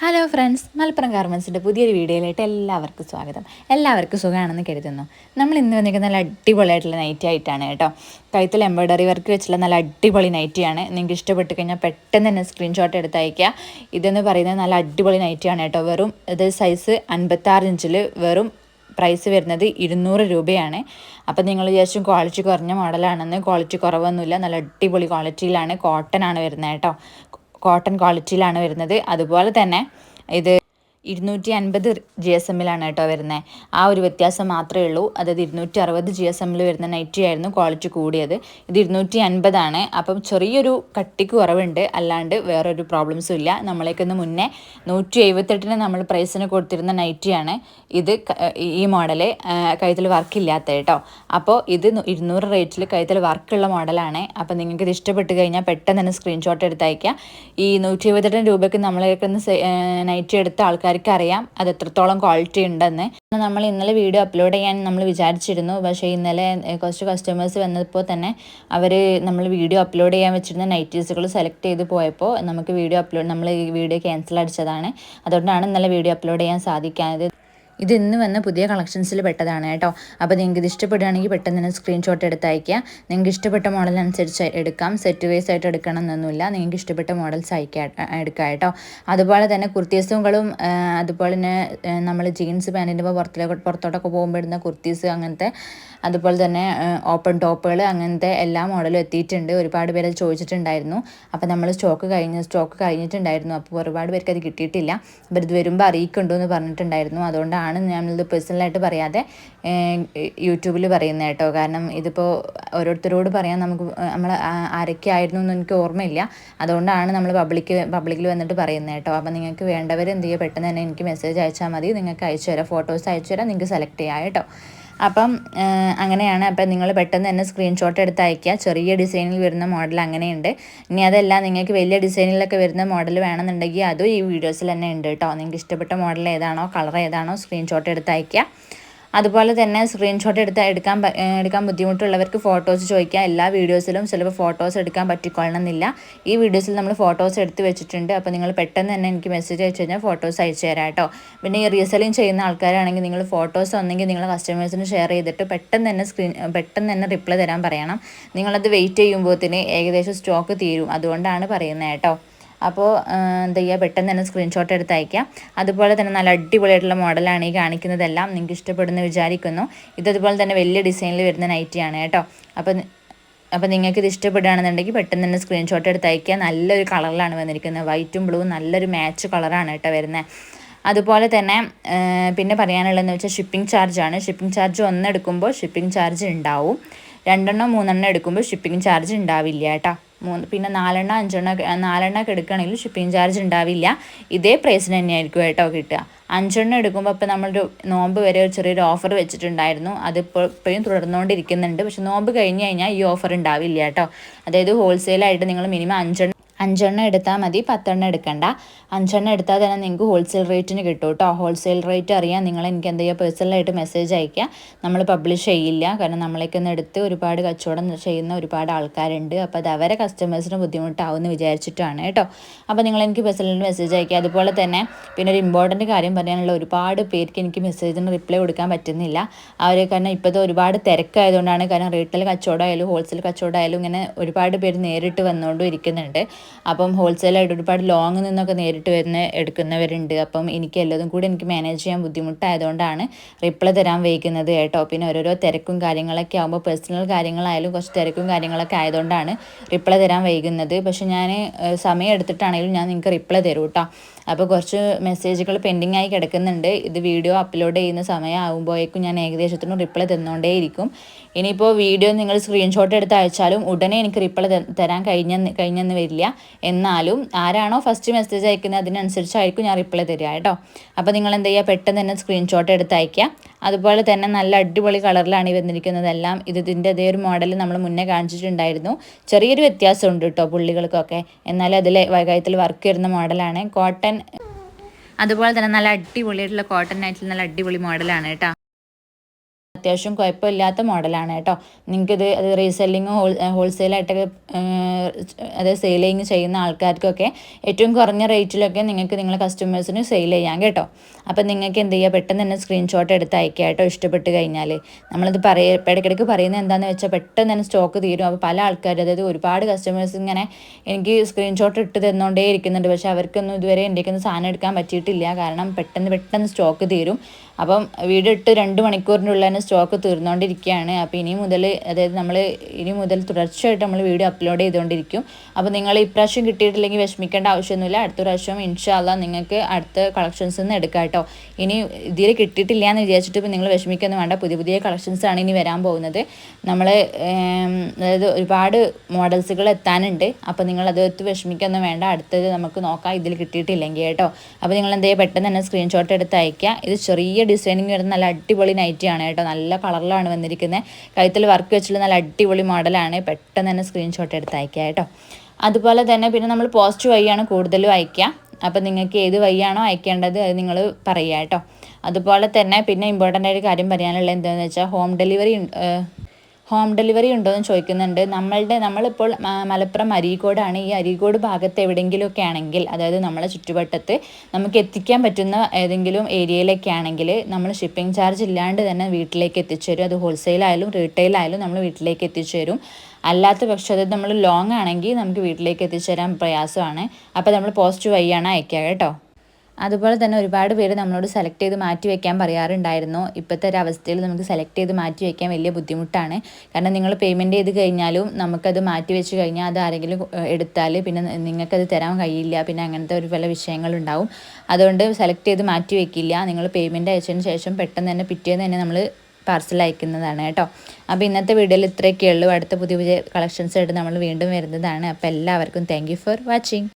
Hello friends, Malappuram ഗാർമെൻസിൻ്റെ പുതിയൊരു വീഡിയോയിലായിട്ട് എല്ലാവർക്കും സ്വാഗതം. എല്ലാവർക്കും സുഖമാണെന്ന് കരുതുന്നു. നമ്മൾ ഇന്ന് വന്നിരിക്കുന്ന നല്ല അടിപൊളിയായിട്ടുള്ള നൈറ്റി ആയിട്ടാണ് കേട്ടോ. കഴുത്തിൽ എംബ്രോയ്ഡറി വർക്ക് വെച്ചുള്ള നല്ല അടിപൊളി നൈറ്റിയാണ്. നിങ്ങൾക്ക് ഇഷ്ടപ്പെട്ട് കഴിഞ്ഞാൽ പെട്ടെന്ന് തന്നെ സ്ക്രീൻഷോട്ട് എടുത്ത് അയക്കുക. ഇതെന്ന് പറയുന്നത് നല്ല അടിപൊളി നൈറ്റിയാണ് കേട്ടോ. വെറും ഇത് സൈസ് 56 ഇഞ്ചിൽ വെറും പ്രൈസ് വരുന്നത് 200 രൂപയാണ്. അപ്പോൾ നിങ്ങൾ വിചാരിച്ചും ക്വാളിറ്റി കുറഞ്ഞ മോഡലാണെന്ന്. ക്വാളിറ്റി കുറവൊന്നുമില്ല, നല്ല അടിപൊളി ക്വാളിറ്റിയിലാണ്. കോട്ടൺ ആണ് വരുന്നത് കേട്ടോ. കോട്ടൺ ക്വാളിറ്റിയിലാണ് വരുന്നത്. അതുപോലെ തന്നെ ഇത് 250 GSM-ലാണ് കേട്ടോ വരുന്നത്. ആ ഒരു വ്യത്യാസം മാത്രമേ ഉള്ളൂ. അതായത് 260 GSM-ൽ വരുന്ന നൈറ്റി ആയിരുന്നു ക്വാളിറ്റി കൂടിയത്. ഇത് 250 അപ്പം ചെറിയൊരു കട്ടിക്ക് കുറവുണ്ട്, അല്ലാണ്ട് വേറൊരു പ്രോബ്ലംസും ഇല്ല. നമ്മളേക്കൊന്ന് മുന്നേ 178 നമ്മൾ പ്രൈസിന് കൊടുത്തിരുന്ന നൈറ്റിയാണ് ഇത്. ഈ മോഡല് കഴുത്തിൽ വർക്കില്ലാത്ത കേട്ടോ. അപ്പോൾ ഇത് 200 റേറ്റിൽ കഴുത്തിൽ വർക്കുള്ള മോഡലാണ്. അപ്പോൾ നിങ്ങൾക്ക് ഇത് ഇഷ്ടപ്പെട്ട് കഴിഞ്ഞാൽ പെട്ടെന്ന് തന്നെ സ്ക്രീൻഷോട്ട് എടുത്തയക്കുക. ഈ 178 രൂപയ്ക്ക് നമ്മളേക്കൊന്ന് നൈറ്റി എടുത്ത ആൾക്കാർക്ക് അറിയാം അത് എത്രത്തോളം ക്വാളിറ്റി ഉണ്ടെന്ന്. നമ്മൾ ഇന്നലെ വീഡിയോ അപ്ലോഡ് ചെയ്യാൻ നമ്മൾ വിചാരിച്ചിരുന്നു. പക്ഷേ ഇന്നലെ കുറച്ച് കസ്റ്റമേഴ്സ് വന്നപ്പോൾ തന്നെ അവർ നമ്മൾ വീഡിയോ അപ്ലോഡ് ചെയ്യാൻ വെച്ചിരുന്ന നൈറ്റീസുകൾ സെലക്ട് ചെയ്ത് പോയപ്പോൾ നമുക്ക് നമ്മൾ ഈ വീഡിയോ ക്യാൻസൽ അടിച്ചതാണ്. അതുകൊണ്ടാണ് ഇന്നലെ വീഡിയോ അപ്ലോഡ് ചെയ്യാൻ സാധിക്കാത്തത്. ഇത് ഇന്ന് വന്ന പുതിയ കളക്ഷൻസിൽ പെട്ടതാണ് കേട്ടോ. അപ്പോൾ നിങ്ങൾക്ക് ഇത് ഇഷ്ടപ്പെടുകയാണെങ്കിൽ പെട്ടെന്ന് തന്നെ സ്ക്രീൻഷോട്ട് എടുത്ത് അയക്കുക. നിങ്ങൾക്ക് ഇഷ്ടപ്പെട്ട മോഡലനുസരിച്ച് എടുക്കാം. സെറ്റ് വൈസ് ആയിട്ട് എടുക്കണം എന്നൊന്നുമില്ല. നിങ്ങൾക്ക് ഇഷ്ടപ്പെട്ട മോഡൽസ് എടുക്കാം കേട്ടോ. അതുപോലെ തന്നെ കുർത്തീസുകളും അതുപോലെ തന്നെ നമ്മൾ ജീൻസ് പാൻറ്റിൻ്റെ പുറത്തോട്ടൊക്കെ പോകുമ്പോൾ ഇടുന്ന കുർത്തീസ് അങ്ങനത്തെ, അതുപോലെ തന്നെ ഓപ്പൺ ടോപ്പുകൾ അങ്ങനത്തെ എല്ലാ മോഡലും എത്തിയിട്ടുണ്ട്. ഒരുപാട് പേര് അത് ചോദിച്ചിട്ടുണ്ടായിരുന്നു. അപ്പോൾ നമ്മൾ സ്റ്റോക്ക് കഴിഞ്ഞിട്ടുണ്ടായിരുന്നു. അപ്പോൾ ഒരുപാട് പേർക്ക് അത് കിട്ടിയിട്ടില്ല. അപ്പോൾ ഇത് വരുമ്പോൾ അറിയിക്കുന്നുണ്ടോ എന്ന് പറഞ്ഞിട്ടുണ്ടായിരുന്നു. അതുകൊണ്ടാണ് ഞാനിത് പേഴ്സണലായിട്ട് പറയാതെ യൂട്യൂബിൽ പറയുന്നത് കേട്ടോ. കാരണം ഇതിപ്പോൾ ഓരോരുത്തരോട് പറയാൻ നമ്മൾ ആരൊക്കെയായിരുന്നു എന്ന് എനിക്ക് ഓർമ്മയില്ല. അതുകൊണ്ടാണ് നമ്മൾ പബ്ലിക്കിൽ വന്നിട്ട് പറയുന്നത് കേട്ടോ. അപ്പോൾ നിങ്ങൾക്ക് വേണ്ടവർ എന്ത് ചെയ്യുക, പെട്ടെന്ന് തന്നെ എനിക്ക് മെസ്സേജ് അയച്ചാൽ മതി. നിങ്ങൾക്ക് അയച്ചു തരാം, ഫോട്ടോസ് അയച്ചു തരാം, നിങ്ങൾക്ക് സെലക്ട് ചെയ്യാം കേട്ടോ. അപ്പം അങ്ങനെയാണ്. അപ്പം നിങ്ങൾ പെട്ടെന്ന് തന്നെ സ്ക്രീൻഷോട്ട് എടുത്ത് അയക്കുക. ചെറിയ ഡിസൈനിൽ വരുന്ന മോഡൽ അങ്ങനെയുണ്ട്. ഇനി അതല്ല നിങ്ങൾക്ക് വലിയ ഡിസൈനിലൊക്കെ വരുന്ന മോഡൽ വേണമെന്നുണ്ടെങ്കിൽ അതും ഈ വീഡിയോസിൽ തന്നെ ഉണ്ട് കേട്ടോ. നിങ്ങൾക്ക് ഇഷ്ടപ്പെട്ട മോഡൽ ഏതാണോ, കളർ ഏതാണോ, സ്ക്രീൻഷോട്ട് എടുത്ത് അയക്കുക. അതുപോലെ തന്നെ സ്ക്രീൻഷോട്ട് എടുക്കാൻ ബുദ്ധിമുട്ടുള്ളവർക്ക് ഫോട്ടോസ് ചോദിക്കുക. എല്ലാ വീഡിയോസിലും ചിലപ്പോൾ ഫോട്ടോസ് എടുക്കാൻ പറ്റിക്കൊള്ളണമെന്നില്ല. ഈ വീഡിയോസിൽ നമ്മൾ ഫോട്ടോസ് എടുത്ത് വെച്ചിട്ടുണ്ട്. അപ്പോൾ നിങ്ങൾ പെട്ടെന്ന് തന്നെ എനിക്ക് മെസ്സേജ് അയച്ചു കഴിഞ്ഞാൽ ഫോട്ടോസ് അയച്ചു തരാം കേട്ടോ. പിന്നെ ഈ റീസെല്ലിങ് ചെയ്യുന്ന ആൾക്കാരാണെങ്കിൽ നിങ്ങൾ ഫോട്ടോസ് ഒന്നെങ്കിൽ നിങ്ങൾ കസ്റ്റമേഴ്സിന് ഷെയർ ചെയ്തിട്ട് പെട്ടെന്ന് തന്നെ റിപ്ലൈ തരാൻ പറയണം. നിങ്ങളത് വെയിറ്റ് ചെയ്യുമ്പോഴത്തേന് ഏകദേശം സ്റ്റോക്ക് തീരും. അതുകൊണ്ടാണ് പറയുന്നത് കേട്ടോ. അപ്പോൾ എന്താ ചെയ്യുക, പെട്ടെന്ന് തന്നെ സ്ക്രീൻഷോട്ട് എടുത്ത് അയക്കാം. അതുപോലെ തന്നെ നല്ല അടിപൊളിയായിട്ടുള്ള മോഡലാണ് ഈ കാണിക്കുന്നതെല്ലാം. നിങ്ങൾക്ക് ഇഷ്ടപ്പെടുന്ന വിചാരിക്കുന്നു. ഇതതുപോലെ തന്നെ വലിയ ഡിസൈനിൽ വരുന്ന നൈറ്റിയാണ് കേട്ടോ. അപ്പോൾ നിങ്ങൾക്ക് ഇത് ഇഷ്ടപ്പെടുകയാണെന്നുണ്ടെങ്കിൽ പെട്ടെന്ന് തന്നെ സ്ക്രീൻഷോട്ട് എടുത്ത് അയക്കുക. നല്ലൊരു കളറിലാണ് വന്നിരിക്കുന്നത്. വൈറ്റും ബ്ലൂവും നല്ലൊരു മാച്ച് കളറാണ് കേട്ടോ വരുന്നത്. അതുപോലെ തന്നെ പിന്നെ പറയാനുള്ളതെന്ന് വെച്ചാൽ ഷിപ്പിംഗ് ചാർജാണ്. ഷിപ്പിംഗ് ചാർജ് എടുക്കുമ്പോൾ ഷിപ്പിംഗ് ചാർജ് ഉണ്ടാവും. 2 3 എടുക്കുമ്പോൾ ഷിപ്പിംഗ് ചാർജ് ഉണ്ടാവില്ല കേട്ടോ. പിന്നെ 4 5 എടുക്കുകയാണെങ്കിൽ ഷിപ്പിംഗ് ചാർജ് ഉണ്ടാവില്ല. ഇതേ പ്രൈസിന് തന്നെയായിരിക്കും കേട്ടോ കിട്ടുക. 5 എടുക്കുമ്പോൾ ഇപ്പോൾ നമ്മളൊരു നോമ്പ് വരെ ഒരു ചെറിയൊരു ഓഫർ വെച്ചിട്ടുണ്ടായിരുന്നു. അതിപ്പോൾ ഇപ്പോഴും തുടർന്നുകൊണ്ടിരിക്കുന്നുണ്ട്. പക്ഷെ നോമ്പ് കഴിഞ്ഞ് കഴിഞ്ഞാൽ ഈ ഓഫർ ഉണ്ടാവില്ല കേട്ടോ. അതായത് ഹോൾസെയിലായിട്ട് നിങ്ങൾ മിനിമം 5 എടുത്താൽ മതി, 10 എടുക്കണ്ട. 5 എടുത്താൽ തന്നെ നിങ്ങൾക്ക് ഹോൾസെയിൽ റേറ്റിന് കിട്ടും കേട്ടോ. ഹോൾസെയിൽ റേറ്റ് അറിയാൻ നിങ്ങൾ എനിക്ക് എന്ത് ചെയ്യുക, പേഴ്സണലായിട്ട് മെസ്സേജ് അയക്കുക. നമ്മൾ പബ്ലിഷ് ചെയ്യില്ല. കാരണം നമ്മളേക്കൊന്ന് എടുത്ത് ഒരുപാട് കച്ചവടം ചെയ്യുന്ന ഒരുപാട് ആൾക്കാരുണ്ട്. അപ്പോൾ അത് അവരെ കസ്റ്റമേഴ്സിന് ബുദ്ധിമുട്ടാവുമെന്ന് വിചാരിച്ചിട്ടാണ് കേട്ടോ. അപ്പോൾ നിങ്ങൾ എനിക്ക് പേഴ്സണലായിട്ട് മെസ്സേജ് അയക്കുക. അതുപോലെ തന്നെ പിന്നെ ഒരു ഇമ്പോർട്ടൻറ്റ് കാര്യം പറയാനുള്ള, ഒരുപാട് പേർക്ക് എനിക്ക് മെസ്സേജിന് റിപ്ലൈ കൊടുക്കാൻ പറ്റുന്നില്ല. കാരണം ഇപ്പോഴത്തെ ഒരുപാട് തിരക്കായതുകൊണ്ടാണ്. കാരണം റീറ്റെയിൽ കച്ചവടമായാലും ഹോൾസെയിൽ കച്ചവടമായാലും ഇങ്ങനെ ഒരുപാട് പേര് നേരിട്ട് വന്നുകൊണ്ടും ഇരിക്കുന്നുണ്ട്. അപ്പം ഹോൾസെയിലായിട്ട് ഒരുപാട് ലോങ് നിന്നൊക്കെ നേരിട്ട് എടുക്കുന്നവരുണ്ട്. അപ്പം എനിക്ക് എല്ലാതും കൂടി എനിക്ക് മാനേജ് ചെയ്യാൻ ബുദ്ധിമുട്ടായതുകൊണ്ടാണ് റിപ്ലൈ തരാൻ വൈകുന്നത് കേട്ടോ. പിന്നെ ഓരോരോ തിരക്കും കാര്യങ്ങളൊക്കെ ആകുമ്പോൾ പേഴ്സണൽ കാര്യങ്ങളായാലും കുറച്ച് തിരക്കും കാര്യങ്ങളൊക്കെ ആയതുകൊണ്ടാണ് റിപ്ലൈ തരാൻ വൈകുന്നത്. പക്ഷെ ഞാൻ സമയം എടുത്തിട്ടാണെങ്കിലും ഞാൻ നിങ്ങൾക്ക് റിപ്ലൈ തരും കേട്ടോ. അപ്പോൾ കുറച്ച് മെസ്സേജുകൾ പെൻഡിങ് ആയി കിടക്കുന്നുണ്ട്. ഇത് വീഡിയോ അപ്ലോഡ് ചെയ്യുന്ന സമയം ആകുമ്പോഴേക്കും ഞാൻ ഏകദേശത്തിനും റിപ്ലൈ തന്നുകൊണ്ടേയിരിക്കും. ഇനിയിപ്പോൾ വീഡിയോ നിങ്ങൾ സ്ക്രീൻഷോട്ട് എടുത്ത് അയച്ചാലും ഉടനെ എനിക്ക് റിപ്ലൈ തരാൻ കഴിഞ്ഞെന്ന് വരില്ല. എന്നാലും ആരാണോ ഫസ്റ്റ് മെസ്സേജ് അയക്കുന്നത് അതിനനുസരിച്ചായിരിക്കും ഞാൻ റിപ്ലൈ തരിക കേട്ടോ. അപ്പോൾ നിങ്ങൾ എന്ത് ചെയ്യുക, പെട്ടെന്ന് തന്നെ സ്ക്രീൻഷോട്ട് എടുത്ത് അയക്കുക. അതുപോലെ തന്നെ നല്ല അടിപൊളി കളറിലാണ് ഈ വന്നിരിക്കുന്നതെല്ലാം. ഇതിൻ്റെ അതേ ഒരു മോഡൽ നമ്മൾ മുന്നേ കാണിച്ചിട്ടുണ്ടായിരുന്നു. ചെറിയൊരു വ്യത്യാസമുണ്ട് കേട്ടോ പുള്ളികൾക്കൊക്കെ. എന്നാലും അതിൽ കഴുത്തിൽ വർക്ക് വരുന്ന മോഡലാണ്. കോട്ടൺ അതുപോലെ തന്നെ നല്ല അടിപൊളിയായിട്ടുള്ള കോട്ടൺ ആയിട്ടുള്ള നല്ല അടിപൊളി മോഡലാണ് കേട്ടോ. അത്യാവശ്യം കുഴപ്പമില്ലാത്ത മോഡലാണ് കേട്ടോ. നിങ്ങൾക്കിത് അത് റീസെല്ലിങ്ങോ ഹോൾസെയിലായിട്ടൊക്കെ അത് സെയിലിങ് ചെയ്യുന്ന ആൾക്കാർക്കൊക്കെ ഏറ്റവും കുറഞ്ഞ റേറ്റിലൊക്കെ നിങ്ങൾക്ക് നിങ്ങളെ കസ്റ്റമേഴ്സിന് സെയിൽ ചെയ്യാം കേട്ടോ. അപ്പം നിങ്ങൾക്ക് എന്ത് ചെയ്യുക, പെട്ടെന്ന് തന്നെ സ്ക്രീൻഷോട്ട് എടുത്ത് അയക്കുക കേട്ടോ. ഇഷ്ടപ്പെട്ട് കഴിഞ്ഞാൽ നമ്മളത് ഇടയ്ക്കിടയ്ക്ക് പറയുന്നത് എന്താണെന്ന് വെച്ചാൽ പെട്ടെന്ന് തന്നെ സ്റ്റോക്ക് തീരും. അപ്പോൾ പല ആൾക്കാർ, അതായത് ഒരുപാട് കസ്റ്റമേഴ്സ് ഇങ്ങനെ എനിക്ക് സ്ക്രീൻഷോട്ട് ഇട്ട് തന്നുകൊണ്ടേ ഇരിക്കുന്നുണ്ട്. പക്ഷേ അവർക്കൊന്നും ഇതുവരെ എൻ്റെ സാധനം എടുക്കാൻ പറ്റിയിട്ടില്ല. കാരണം പെട്ടെന്ന് സ്റ്റോക്ക് തീരും. അപ്പം വീഡിയോ ഇട്ട് 2 മണിക്കൂറിനുള്ളിൽ തന്നെ സ്റ്റോക്ക് തീർന്നുകൊണ്ടിരിക്കുകയാണ്. അപ്പോൾ അതായത് നമ്മൾ ഇനി മുതൽ തുടർച്ചയായിട്ട് നമ്മൾ വീഡിയോ അപ്ലോഡ് ചെയ്തുകൊണ്ടിരിക്കും. അപ്പോൾ നിങ്ങൾ ഇപ്രാവശ്യം കിട്ടിയിട്ടില്ലെങ്കിൽ വിഷമിക്കേണ്ട ആവശ്യമൊന്നുമില്ല. അടുത്ത പ്രാവശ്യം ഇൻഷാ അല്ലാഹ് നിങ്ങൾക്ക് അടുത്ത കളക്ഷൻസ് നിന്ന് എടുക്കാം കേട്ടോ. ഇനി ഇതിൽ കിട്ടിയിട്ടില്ല എന്ന് വിചാരിച്ചിട്ട് ഇപ്പോൾ നിങ്ങൾ വിഷമിക്കൊന്നും വേണ്ട. പുതിയ കളക്ഷൻസാണ് ഇനി വരാൻ പോകുന്നത്. നമ്മൾ അതായത് ഒരുപാട് മോഡൽസുകൾ എത്താനുണ്ട്. അപ്പോൾ നിങ്ങൾ അതൊത്ത് വിഷമിക്കൊന്നും വേണ്ട. അടുത്തത് നമുക്ക് നോക്കാം ഇതിൽ കിട്ടിയിട്ടില്ലെങ്കിൽ കേട്ടോ. അപ്പോൾ നിങ്ങൾ എന്ത് ചെയ്യുക, പെട്ടെന്ന് തന്നെ സ്ക്രീൻഷോട്ട് എടുത്ത് അയക്കുക. ഇത് ചെറിയ ഡിസൈനിങ് വരുന്ന നല്ല അടിപൊളി നൈറ്റിയാണ് കേട്ടോ. നല്ല കളറിലാണ് വന്നിരിക്കുന്നത്. കഴുത്തിൽ വർക്ക് വെച്ചിട്ടുള്ള നല്ല അടിപൊളി മോഡലാണ്. പെട്ടെന്ന് തന്നെ സ്ക്രീൻഷോട്ട് എടുത്ത് അയക്കുക കേട്ടോ. അതുപോലെ തന്നെ പിന്നെ നമ്മൾ പോസ്റ്റ് വഴിയാണ് കൂടുതലും അയക്കുക. അപ്പോൾ നിങ്ങൾക്ക് ഏത് വഴിയാണോ അയക്കേണ്ടത് അത് നിങ്ങൾ പറയുക കേട്ടോ. അതുപോലെ തന്നെ പിന്നെ ഇമ്പോർട്ടൻ്റ് ആയിട്ട് കാര്യം പറയാനുള്ളത് എന്താണെന്ന് വെച്ചാൽ ഹോം ഡെലിവറി ഉണ്ടോ എന്ന് ചോദിക്കുന്നുണ്ട്. നമ്മളിപ്പോൾ മലപ്പുറം അരീക്കോടാണ്. ഈ അരീക്കോട് ഭാഗത്ത് എവിടെയെങ്കിലുമൊക്കെ ആണെങ്കിൽ, അതായത് നമ്മളെ ചുറ്റുവട്ടത്ത് നമുക്ക് എത്തിക്കാൻ പറ്റുന്ന ഏതെങ്കിലും ഏരിയയിലൊക്കെ ആണെങ്കിൽ നമ്മൾ ഷിപ്പിംഗ് ചാർജ് ഇല്ലാണ്ട് തന്നെ വീട്ടിലേക്ക് എത്തിച്ചു തരും. അത് ഹോൾസെയിലായാലും റീറ്റെയിലായാലും നമ്മൾ വീട്ടിലേക്ക് എത്തിച്ചു തരും. അല്ലാത്ത പക്ഷം അത് നമ്മൾ ലോങ് ആണെങ്കിൽ നമുക്ക് വീട്ടിലേക്ക് എത്തിച്ചു തരാൻ പ്രയാസമാണ്. അപ്പോൾ നമ്മൾ പോസ്റ്റ് വഴിയാണ് അയക്കുക കേട്ടോ. അതുപോലെ തന്നെ ഒരുപാട് പേര് നമ്മളോട് സെലക്ട് ചെയ്ത് മാറ്റി വയ്ക്കാൻ പറയാറുണ്ടായിരുന്നു. ഇപ്പോഴത്തെ ഒരു അവസ്ഥയിൽ നമുക്ക് സെലക്ട് ചെയ്ത് മാറ്റി വയ്ക്കാൻ വലിയ ബുദ്ധിമുട്ടാണ്. കാരണം നിങ്ങൾ പേയ്മെൻറ്റ് ചെയ്ത് കഴിഞ്ഞാലും നമുക്കത് മാറ്റി വെച്ച് കഴിഞ്ഞാൽ അത് ആരെങ്കിലും എടുത്താൽ പിന്നെ നിങ്ങൾക്കത് തരാൻ കഴിയില്ല. പിന്നെ അങ്ങനത്തെ പല വിഷയങ്ങളുണ്ടാവും. അതുകൊണ്ട് സെലക്ട് ചെയ്ത് മാറ്റി വയ്ക്കില്ല. നിങ്ങൾ പേയ്മെൻറ്റ് അയച്ചതിന് ശേഷം പെട്ടെന്ന് തന്നെ പിറ്റേന്ന് തന്നെ നമ്മൾ പാർസൽ അയക്കുന്നതാണ് കേട്ടോ. അപ്പോൾ ഇന്നത്തെ വീഡിയോയിൽ ഇത്രയൊക്കെ ഉള്ളൂ. അടുത്ത പുതിയ കളക്ഷൻസ് ആയിട്ട് നമ്മൾ വീണ്ടും വരുന്നതാണ്. അപ്പോൾ എല്ലാവർക്കും താങ്ക് യു ഫോർ വാച്ചിങ്.